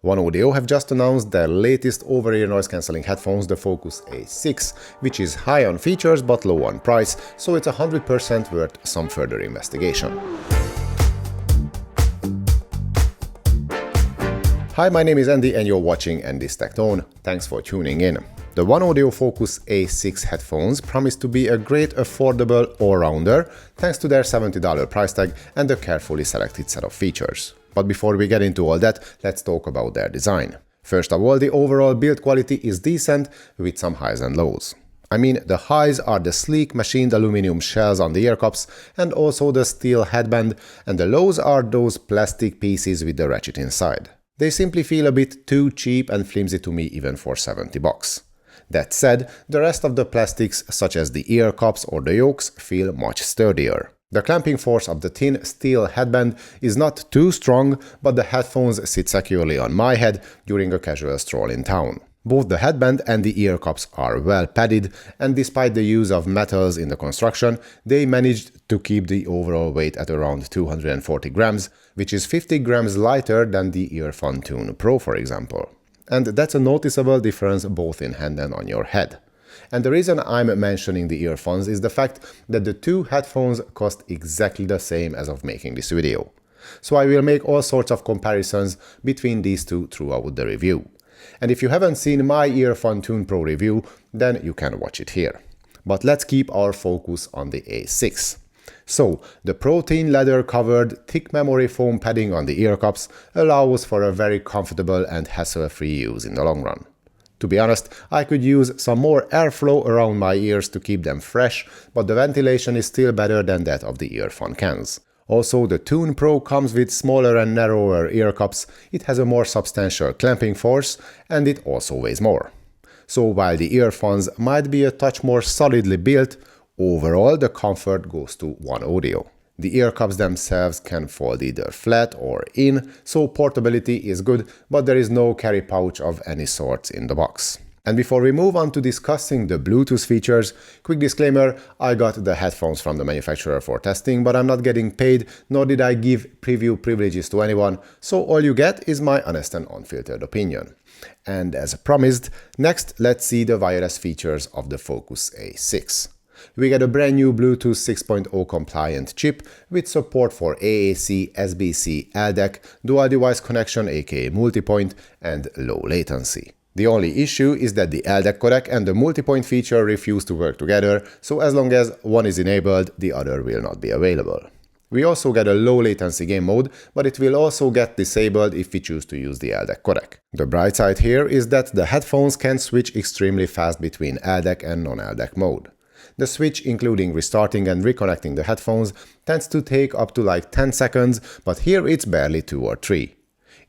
OneOdio have just announced their latest over-ear noise-cancelling headphones, the Focus A6, which is high on features but low on price, so it's 100% worth some further investigation. Hi, my name is Andy and you're watching Andy's Tech Tone. Thanks for tuning in. The OneOdio Focus A6 headphones promise to be a great affordable all-rounder thanks to their $70 price tag and a carefully selected set of features. But before we get into all that, let's talk about their design. First of all, the overall build quality is decent with some highs and lows. I mean, the highs are the sleek machined aluminum shells on the ear cups and also the steel headband, and the lows are those plastic pieces with the ratchet inside. They simply feel a bit too cheap and flimsy to me even for $70. That said, the rest of the plastics, such as the ear cups or the yokes, feel much sturdier. The clamping force of the thin steel headband is not too strong, but the headphones sit securely on my head during a casual stroll in town. Both the headband and the ear cups are well padded, and despite the use of metals in the construction, they managed to keep the overall weight at around 240 grams, which is 50 grams lighter than the Earphone Tune Pro, for example. And that's a noticeable difference both in hand and on your head. And the reason I'm mentioning the earphones is the fact that the two headphones cost exactly the same as of making this video. So I will make all sorts of comparisons between these two throughout the review. And if you haven't seen my Earphone Tune Pro review, then you can watch it here. But let's keep our focus on the A6. So, the protein leather covered thick memory foam padding on the ear cups allows for a very comfortable and hassle-free use in the long run. To be honest, I could use some more airflow around my ears to keep them fresh, but the ventilation is still better than that of the earphone cans. Also, the Tune Pro comes with smaller and narrower ear cups, it has a more substantial clamping force, and it also weighs more. So while the earphones might be a touch more solidly built, overall the comfort goes to OneOdio. The ear cups themselves can fold either flat or in, so portability is good, but there is no carry pouch of any sort in the box. And before we move on to discussing the Bluetooth features, quick disclaimer, I got the headphones from the manufacturer for testing, but I'm not getting paid, nor did I give preview privileges to anyone, so all you get is my honest and unfiltered opinion. And as promised, next let's see the wireless features of the Focus A6. We get a brand new Bluetooth 6.0 compliant chip with support for AAC, SBC, LDAC, dual device connection aka multipoint, and low latency. The only issue is that the LDAC codec and the multipoint feature refuse to work together, so as long as one is enabled, the other will not be available. We also get a low latency game mode, but it will also get disabled if we choose to use the LDAC codec. The bright side here is that the headphones can switch extremely fast between LDAC and non-LDAC mode. The switch, including restarting and reconnecting the headphones, tends to take up to like 10 seconds, but here it's barely 2 or 3.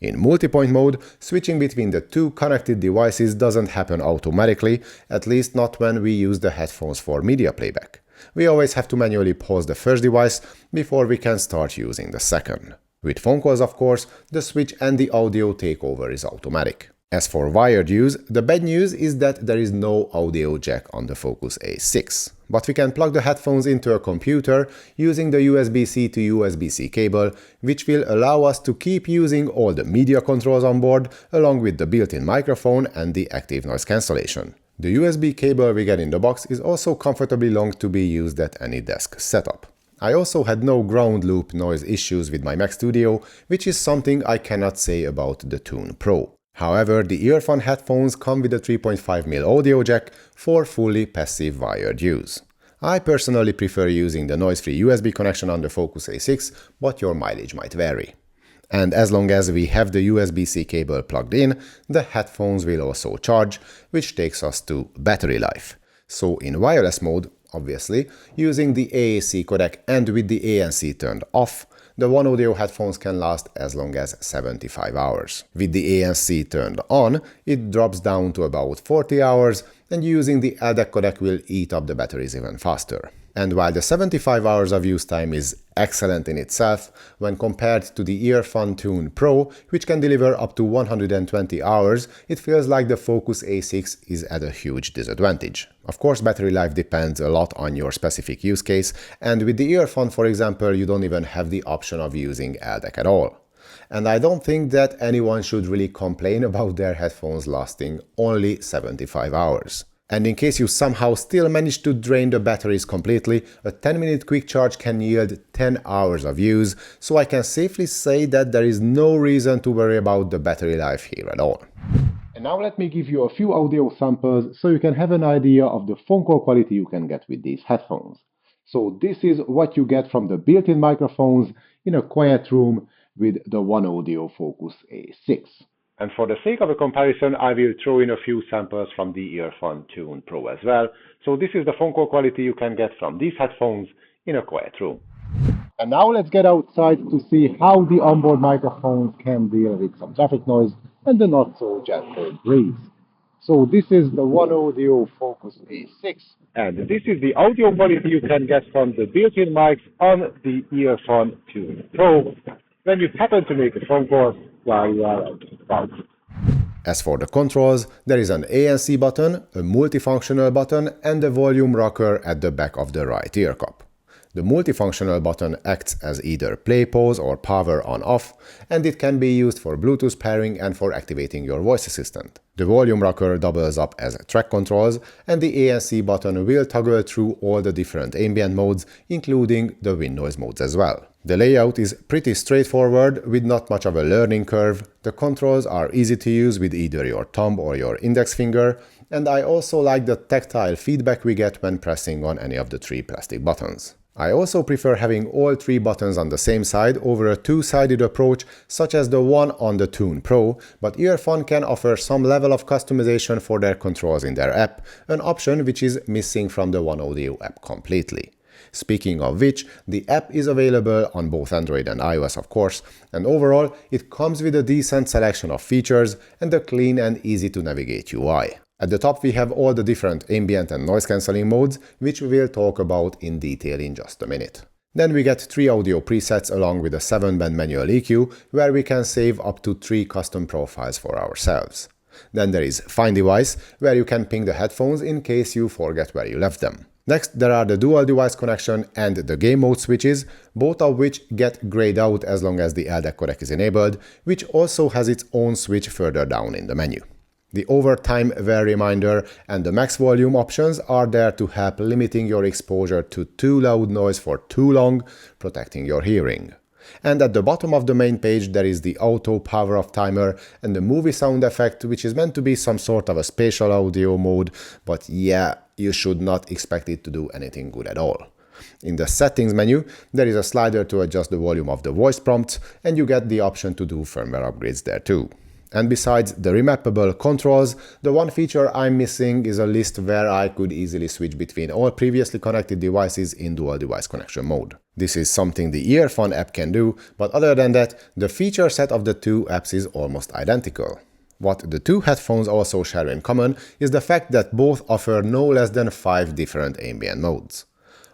In multipoint mode, switching between the two connected devices doesn't happen automatically, at least not when we use the headphones for media playback. We always have to manually pause the first device before we can start using the second. With phone calls, of course, the switch and the audio takeover is automatic. As for wired use, the bad news is that there is no audio jack on the Focus A6, but we can plug the headphones into a computer using the USB-C to USB-C cable, which will allow us to keep using all the media controls on board, along with the built-in microphone and the active noise cancellation. The USB cable we get in the box is also comfortably long to be used at any desk setup. I also had no ground loop noise issues with my Mac Studio, which is something I cannot say about the Tune Pro. However, the earphone headphones come with a 3.5mm audio jack for fully passive wired use. I personally prefer using the noise-free USB connection on the Focus A6, but your mileage might vary. And as long as we have the USB-C cable plugged in, the headphones will also charge, which takes us to battery life. So in wireless mode, obviously, using the AAC codec and with the ANC turned off, the OneOdio headphones can last as long as 75 hours. With the ANC turned on, it drops down to about 40 hours, and using the LDAC codec will eat up the batteries even faster. And while the 75 hours of use time is excellent in itself, when compared to the Earphone Tune Pro, which can deliver up to 120 hours, it feels like the Focus A6 is at a huge disadvantage. Of course, battery life depends a lot on your specific use case, and with the earphone, for example, you don't even have the option of using LDAC at all. and I don't think that anyone should really complain about their headphones lasting only 75 hours. And in case you somehow still manage to drain the batteries completely, a 10-minute quick charge can yield 10 hours of use, so I can safely say that there is no reason to worry about the battery life here at all. And now let me give you a few audio samples so you can have an idea of the phone call quality you can get with these headphones. So this is what you get from the built-in microphones in a quiet room with the OneOdio Focus A6. And for the sake of a comparison, I will throw in a few samples from the Earphone Tune Pro as well. So this is the phone call quality you can get from these headphones in a quiet room. And now let's get outside to see how the onboard microphones can deal with some traffic noise and the not so gentle breeze. So this is the OneOdio Focus A6. And this is the audio quality you can get from the built-in mics on the Earphone Tune Pro when you happen to make a phone call while you are out and about. As for the controls, there is an ANC button, a multifunctional button, and a volume rocker at the back of the right ear cup. The multifunctional button acts as either play, pause, or power on/off, and it can be used for Bluetooth pairing and for activating your voice assistant. The volume rocker doubles up as track controls, and the ANC button will toggle through all the different ambient modes, including the wind noise modes as well. The layout is pretty straightforward with not much of a learning curve. The controls are easy to use with either your thumb or your index finger, and I also like the tactile feedback we get when pressing on any of the three plastic buttons. I also prefer having all three buttons on the same side over a two-sided approach such as the one on the Tune Pro, but Earphone can offer some level of customization for their controls in their app, an option which is missing from the OneOdio app completely. Speaking of which, the app is available on both Android and iOS of course, and overall it comes with a decent selection of features and a clean and easy to navigate UI. At the top we have all the different ambient and noise cancelling modes, which we will talk about in detail in just a minute. Then we get 3 audio presets along with a 7-band manual EQ, where we can save up to 3 custom profiles for ourselves. Then there is Find Device, where you can ping the headphones in case you forget where you left them. Next, there are the dual device connection and the game mode switches, both of which get grayed out as long as the LDAC codec is enabled, which also has its own switch further down in the menu. The overtime wear reminder and the max volume options are there to help limiting your exposure to too loud noise for too long, protecting your hearing. And at the bottom of the main page there is the auto power off timer and the movie sound effect, which is meant to be some sort of a spatial audio mode, but yeah, you should not expect it to do anything good at all. In the settings menu, there is a slider to adjust the volume of the voice prompts, and you get the option to do firmware upgrades there too. And besides the remappable controls, the one feature I'm missing is a list where I could easily switch between all previously connected devices in dual device connection mode. This is something the Earphone app can do, but other than that, the feature set of the two apps is almost identical. What the two headphones also share in common is the fact that both offer no less than 5 different ambient modes.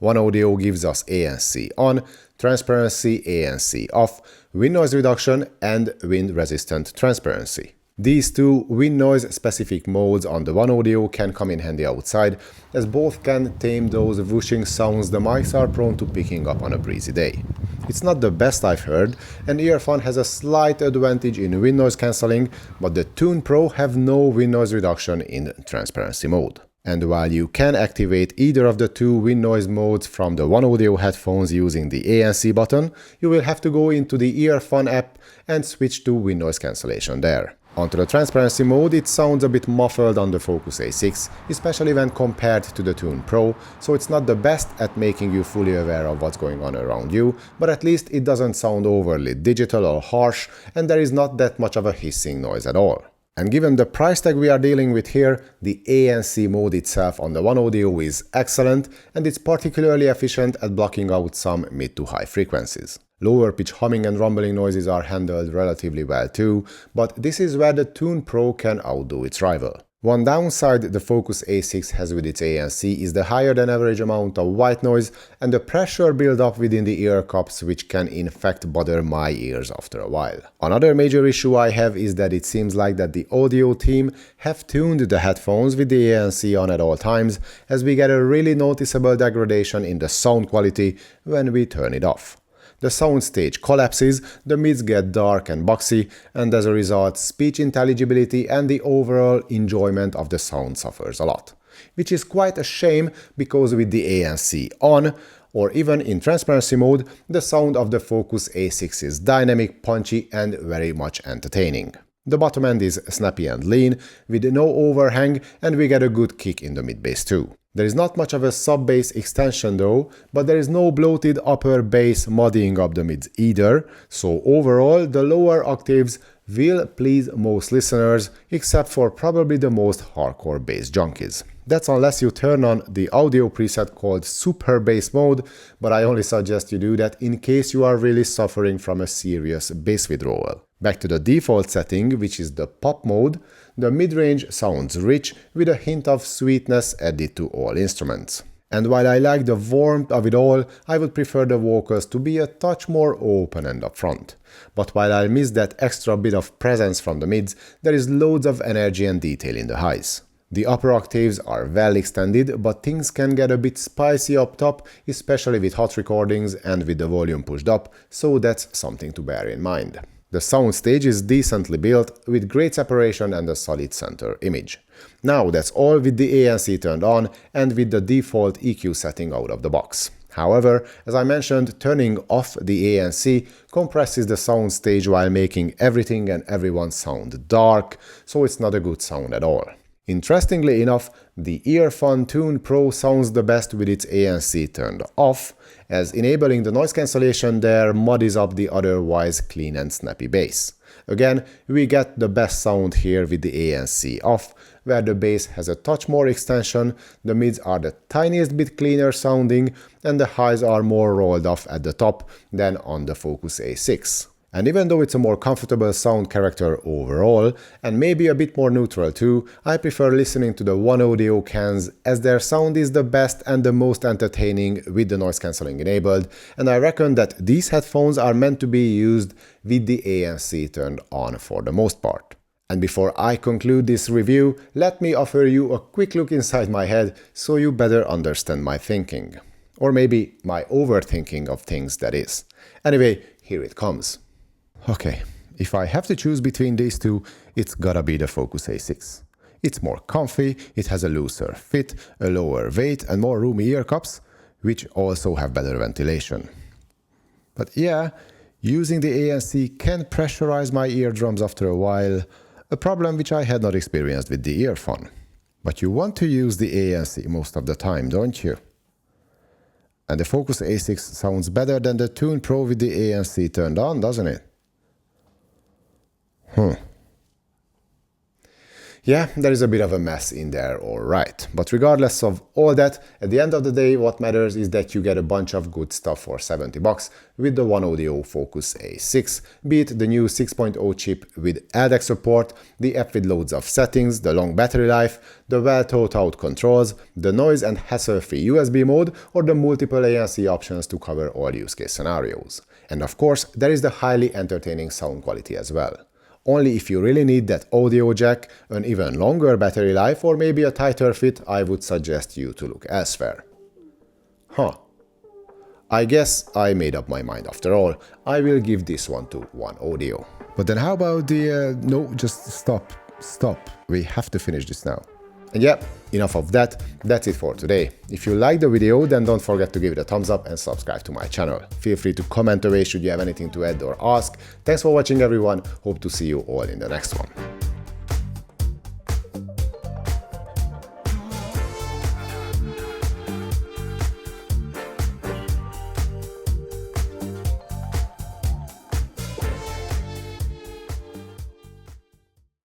OneOdio gives us ANC on, transparency ANC off, wind noise reduction, and wind resistant transparency. These two wind noise specific modes on the OneOdio can come in handy outside, as both can tame those whooshing sounds the mics are prone to picking up on a breezy day. It's not the best I've heard, and Earphone has a slight advantage in wind noise cancelling, but the Tune Pro have no wind noise reduction in transparency mode. And while you can activate either of the two wind noise modes from the OneOdio headphones using the ANC button, you will have to go into the Earphone app and switch to wind noise cancellation there. Onto the transparency mode, it sounds a bit muffled on the Focus A6, especially when compared to the Tune Pro, so it's not the best at making you fully aware of what's going on around you, but at least it doesn't sound overly digital or harsh, and there is not that much of a hissing noise at all. And given the price tag we are dealing with here, the ANC mode itself on the OneOdio is excellent, and it's particularly efficient at blocking out some mid to high frequencies. Lower pitch humming and rumbling noises are handled relatively well too, but this is where the Tune Pro can outdo its rival. One downside the Focus A6 has with its ANC is the higher than average amount of white noise and the pressure build-up within the ear cups, which can in fact bother my ears after a while. Another major issue I have is that it seems like that the audio team have tuned the headphones with the ANC on at all times, as we get a really noticeable degradation in the sound quality when we turn it off. The soundstage collapses, the mids get dark and boxy, and as a result, speech intelligibility and the overall enjoyment of the sound suffers a lot. Which is quite a shame, because with the ANC on, or even in transparency mode, the sound of the Focus A6 is dynamic, punchy, and very much entertaining. The bottom end is snappy and lean, with no overhang, and we get a good kick in the mid-bass too. There is not much of a sub-bass extension though, but there is no bloated upper bass muddying up the mids either, so overall the lower octaves will please most listeners, except for probably the most hardcore bass junkies. That's unless you turn on the audio preset called Super Bass Mode, but I only suggest you do that in case you are really suffering from a serious bass withdrawal. Back to the default setting, which is the pop mode, the mid-range sounds rich with a hint of sweetness added to all instruments. And while I like the warmth of it all, I would prefer the vocals to be a touch more open and upfront. But while I miss that extra bit of presence from the mids, there is loads of energy and detail in the highs. The upper octaves are well extended, but things can get a bit spicy up top, especially with hot recordings and with the volume pushed up, so that's something to bear in mind. The soundstage is decently built, with great separation and a solid center image. Now that's all with the ANC turned on and with the default EQ setting out of the box. However, as I mentioned, turning off the ANC compresses the soundstage while making everything and everyone sound dark, so it's not a good sound at all. Interestingly enough, the Earphone Tune Pro sounds the best with its ANC turned off, as enabling the noise cancellation there muddies up the otherwise clean and snappy bass. Again, we get the best sound here with the ANC off, where the bass has a touch more extension, the mids are the tiniest bit cleaner sounding, and the highs are more rolled off at the top than on the Focus A6. And even though it's a more comfortable sound character overall, and maybe a bit more neutral too, I prefer listening to the OneOdio cans, as their sound is the best and the most entertaining with the noise cancelling enabled, and I reckon that these headphones are meant to be used with the ANC turned on for the most part. And before I conclude this review, let me offer you a quick look inside my head so you better understand my thinking. Or maybe my overthinking of things, that is. Anyway, here it comes. Okay, if I have to choose between these two, it's gotta be the Focus A6. It's more comfy, it has a looser fit, a lower weight and more roomy ear cups, which also have better ventilation. But yeah, using the ANC can pressurize my eardrums after a while, a problem which I had not experienced with the Earphone. But you want to use the ANC most of the time, don't you? And the Focus A6 sounds better than the Tune Pro with the ANC turned on, doesn't it? Yeah, there is a bit of a mess in there, alright. But regardless of all that, at the end of the day, what matters is that you get a bunch of good stuff for $70 with the OneOdio Focus A6, be it the new 6.0 chip with LDAC support, the app with loads of settings, the long battery life, the well thought out controls, the noise and hassle-free USB mode, or the multiple ANC options to cover all use case scenarios. And of course, there is the highly entertaining sound quality as well. Only if you really need that audio jack, an even longer battery life, or maybe a tighter fit, I would suggest you to look elsewhere. I guess I made up my mind after all. I will give this one to OneOdio. But then how about the... no, just stop. We have to finish this now. And yeah, enough of that, that's it for today. If you liked the video, then don't forget to give it a thumbs up and subscribe to my channel. Feel free to comment away should you have anything to add or ask. Thanks for watching everyone, hope to see you all in the next one.